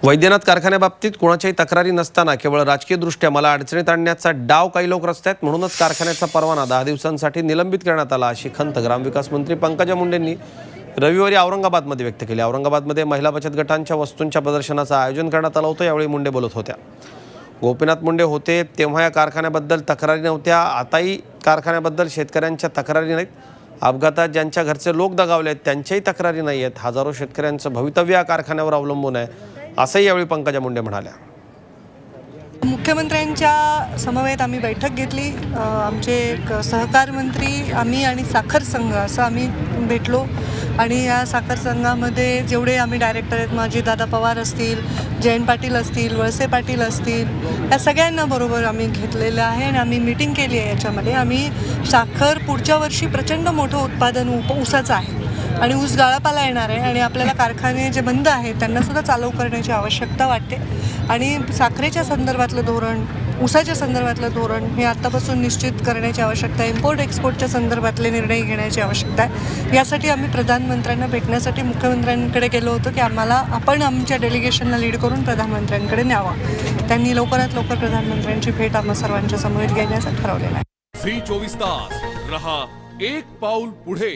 वैद्यनाथ कारखान्याबाबतीत कोणाच्याही तक्रारी नसताना केवळ राजकीयदृष्ट्या मला अडचणीत आणण्याचा डाव काही लोक रचतायत, म्हणूनच कारखान्याचा परवाना 10 दिवसांसाठी निलंबित करण्यात आला, अशी खंत ग्रामविकास मंत्री पंकजा मुंडेंनी रविवारी औरंगाबादमध्ये व्यक्त केली। औरंगाबादमध्ये महिला बचत गटांच्या वस्तूंच्या प्रदर्शनाचं आयोजन करण्यात आलं होतं। यावेळी मुंडे बोलत होत्या। गोपीनाथ मुंडे होते तेव्हा या कारखान्याबद्दल तक्रारी नव्हत्या, आताही कारखान्याबद्दल शेतकऱ्यांच्या तक्रारी नाहीत। अपघातात ज्यांच्या घरचे लोक दगावले आहेत त्यांच्याही तक्रारी नाही आहेत। हजारो शेतकऱ्यांचं भवितव्य या कारखान्यावर अवलंबून आहे, असंही यावेळी पंकजा मुंडे म्हणाल्या। मुख्यमंत्र्यांच्या समवेत आम्ही बैठक घेतली। आमचे सहकार मंत्री, आम्ही आणि साखर संघ असं आम्ही भेटलो आणि या साखर संघामध्ये जेवढे आम्ही डायरेक्टर आहेत, माझे दादा पवार असतील, जयंत पाटील असतील, वळसे पाटील असतील, या सगळ्यांना बरोबर आम्ही घेतलेलं आहे आणि आम्ही मीटिंग केली आहे। याच्यामध्ये आम्ही साखर पुढच्या वर्षी प्रचंड मोठं उत्पादन ऊसाचं आहे आणि ऊस गाळपाला येणार आहे आणि आपल्याला कारखाने जे बंद आहेत त्यांनासुद्धा चालू करण्याची आवश्यकता वाटते आणि साखरेच्या संदर्भातलं धोरण, ऊसाच्या संदर्भातलं धोरण हे आत्तापासून निश्चित करण्याची आवश्यकता आहे। इम्पोर्ट एक्सपोर्टच्या संदर्भातले निर्णय घेण्याची आवश्यकता आहे। यासाठी आम्ही प्रधानमंत्र्यांना भेटण्यासाठी मुख्यमंत्र्यांकडे गेलो होतो की आपण आमच्या डेलिगेशनला लीड करून प्रधानमंत्र्यांकडे न्यावं। त्यांनी लवकरात लवकर प्रधानमंत्र्यांची भेट आम्हा सर्वांच्या समवेत घेण्याचं ठरवलेलं आहे। झी 24 तास रहा एक पाऊल पुढे।